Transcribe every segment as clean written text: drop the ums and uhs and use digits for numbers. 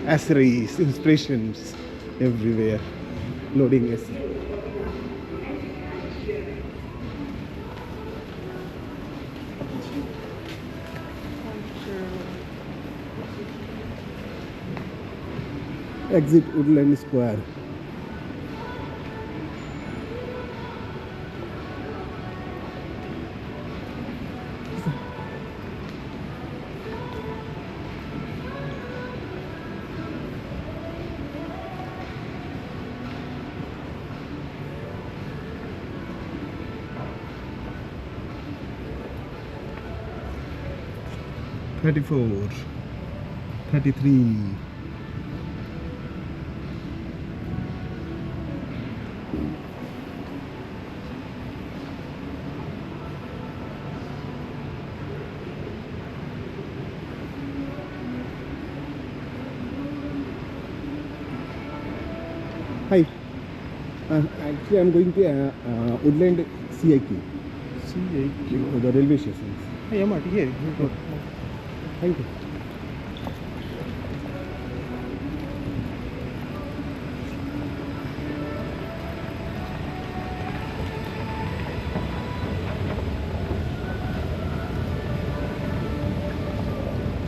accessories, inspirations everywhere. Loading is. Exit Woodland Square. $34, $33. Hi. Actually, I'm going to Woodland CIQ, CAQ. the railway station. Hey, MRT here. You go. Thank you.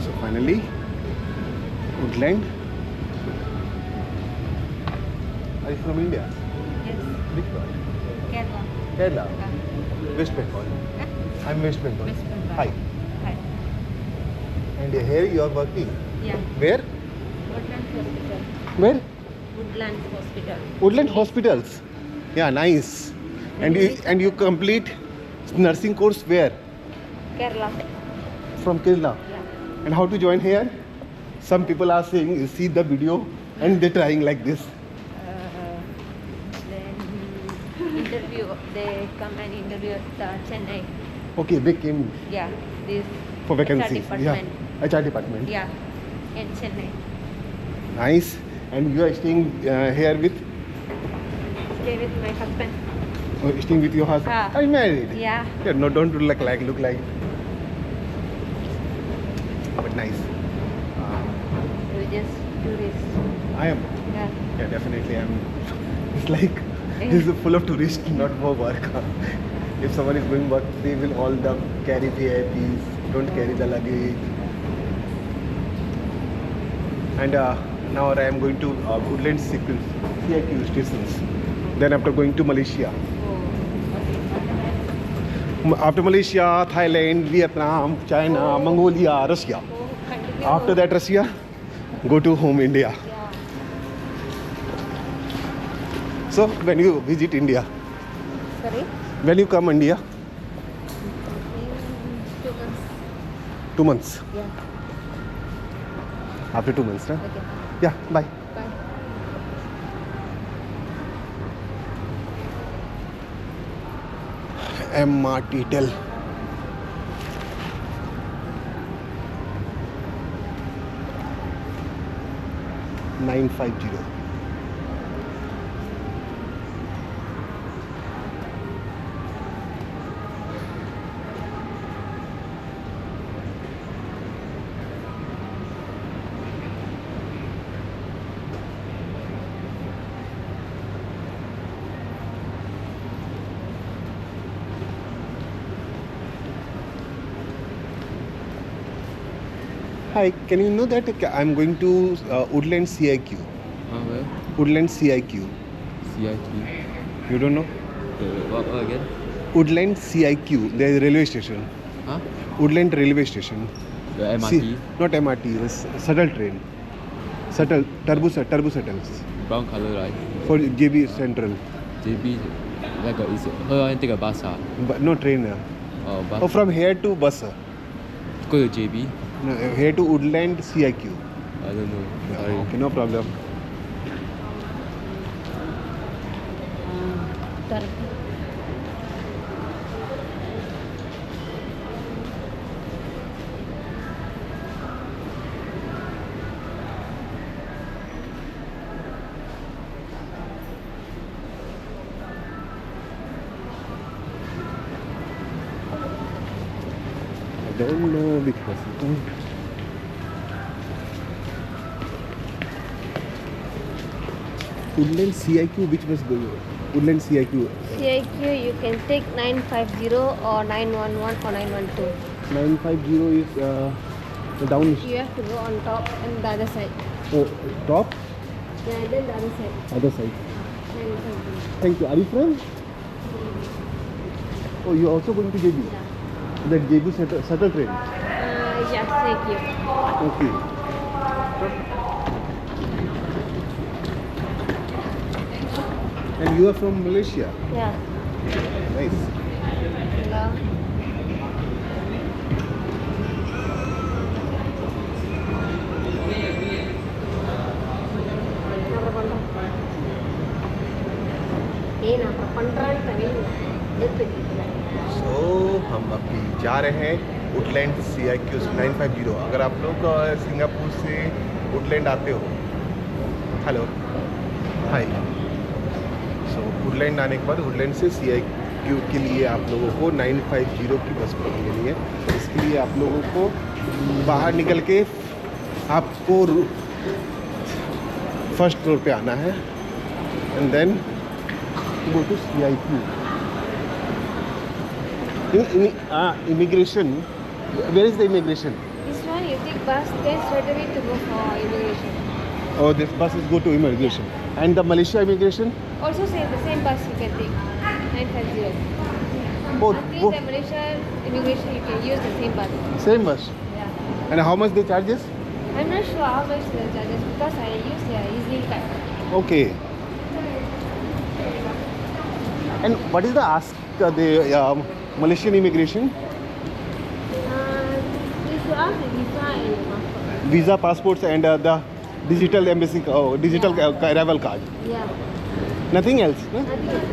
So finally, Woodland. Are you from India? Yes, Which part? Kerala. Kerala. West Bengal. Yeah. I'm West Bengal. West Bengal. Hi. Hi. And here you are working. Yeah. Where? Woodland Hospital. Where? Woodland Hospital. Woodland Hospitals. Yeah, nice. And you complete nursing course where? Kerala. From Kerala. Yeah. And how to join here? Some people are saying, you see the video and they're trying like this. Then interview. They come and interview at Chennai. Okay, they came Yeah. This for vacancies. HR Yeah, department. HR department. Yeah. In Chennai. Nice. And you are staying here with, Stay with my husband. staying with your husband. Ah. Are you married? Yeah. Yeah, no, don't look like. But nice. We just do this. I am. Yeah. Yeah, definitely. It's like this is full of tourists, not for work. If someone is going work, they will all the carry VIPs, don't carry the luggage. And now I am going to Woodland CIQ stations. Then after going to Malaysia. Oh. After Malaysia, Thailand, Vietnam, China, Mongolia, Russia. Oh, continue. After that Russia, go to home India. Yeah. So when you visit India, Sorry. when you come India, In 2 months. 2 months. Yeah. After 2 months, huh? Okay. Yeah, bye. Bye. MRT Tel. $950. Hi, can you know that I'm going to Woodland CIQ? Where? Woodland CIQ. CIT. You don't know? What again? Woodland CIQ. There is a railway station. Huh? Woodland railway station. The MRT. See, not MRT, this shuttle train. Shuttle, turbo shuttles. Brown color, right? For JB Central. JB. Like is it? Oh, I take a bus. But no train. Bus. Oh, from here to bus. Go to JB. No, here to Woodland CIQ. I don't know. Yeah, Sorry. okay, no problem. Turkey. I don't know because Woodland CIQ, which bus go? Woodland CIQ. CIQ, you can take 950 or 911 or 912. 950 is the down. You have to go on top and the other side. Oh, top, Yeah, then the other side. other side. 950. Thank you. Are you from? Oh, you are also going to JB? Yeah. That JB shuttle train. Yeah, CIQ. Okay. And you are from Malaysia. Yeah. Nice. Hello. सो हम अभी जा रहे हैं Woodland CIQ 950। अगर आप लोग Singapore से Woodland आते हो, हेलो हाय, सो वुडलैंड आने के बाद वुडलैंड से CIQ के लिए आप लोगों को 950 की बस पकड़नी है। इसके लिए आप लोगों को बाहर निकल के आपको फर्स्ट फ्लोर पे आना है and then go to CIQ। Immigration. Where is the immigration? This one you take bus, then straight away to go for immigration. Oh, this bus is go to immigration. And the Malaysia immigration? Also the same bus you can take, 950. Both. After both. the Malaysia immigration, you can use the same bus. Same bus. Yeah. And how much they charges? I'm not sure how much the charges because I use the easy card. Okay. And what is the ask the Malaysian immigration? You should ask the visa and your passport. Visa, passports, and the digital embassy, digital arrival card. Yeah. Nothing else. No? Nothing else.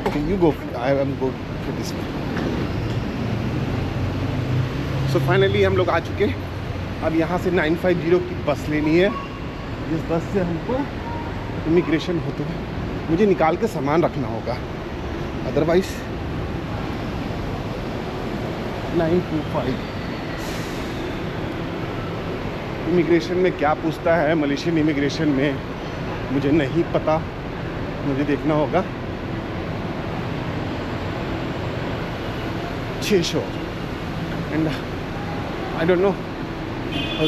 Okay, you go. I am go to this way. So finally हम लोग आ चुके हैं। अब यहाँ से 950 की बस लेनी है, जिस बस से हमको इमिग्रेशन होते हुए मुझे निकाल के सामान रखना होगा, अदरवाइज 925। इमिग्रेशन में क्या पूछता है मलेशियन इमिग्रेशन में मुझे नहीं पता, मुझे देखना होगा। 600 and I don't know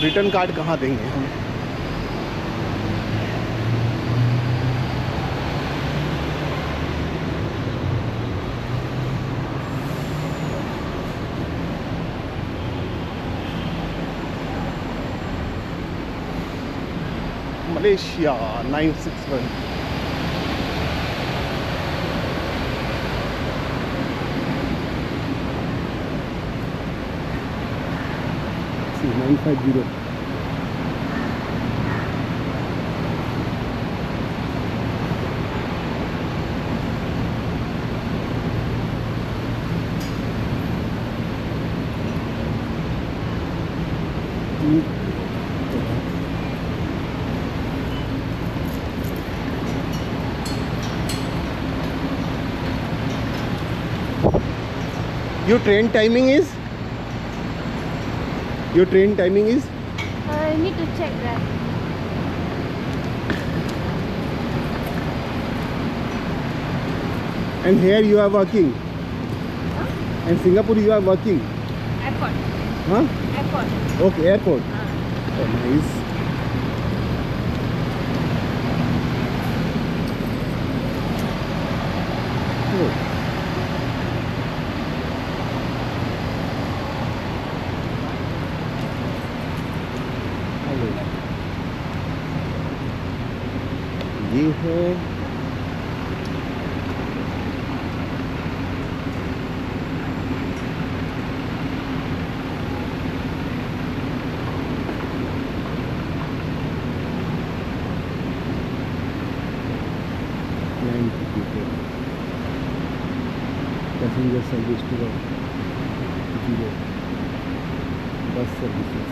return card कहाँ देंगे हम। Malaysia 961। See 950। Your train timing is? Your train timing is? I need to check that. And here you are working. Huh? And Singapore you are working. Airport. Huh? Airport. Okay, airport. Oh, nice. Oh. Hello, ये है passenger service to the 0 bus services.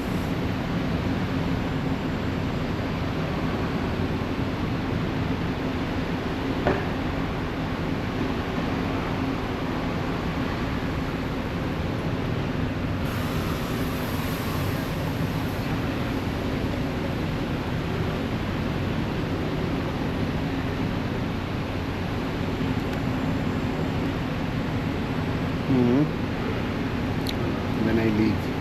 when I leave.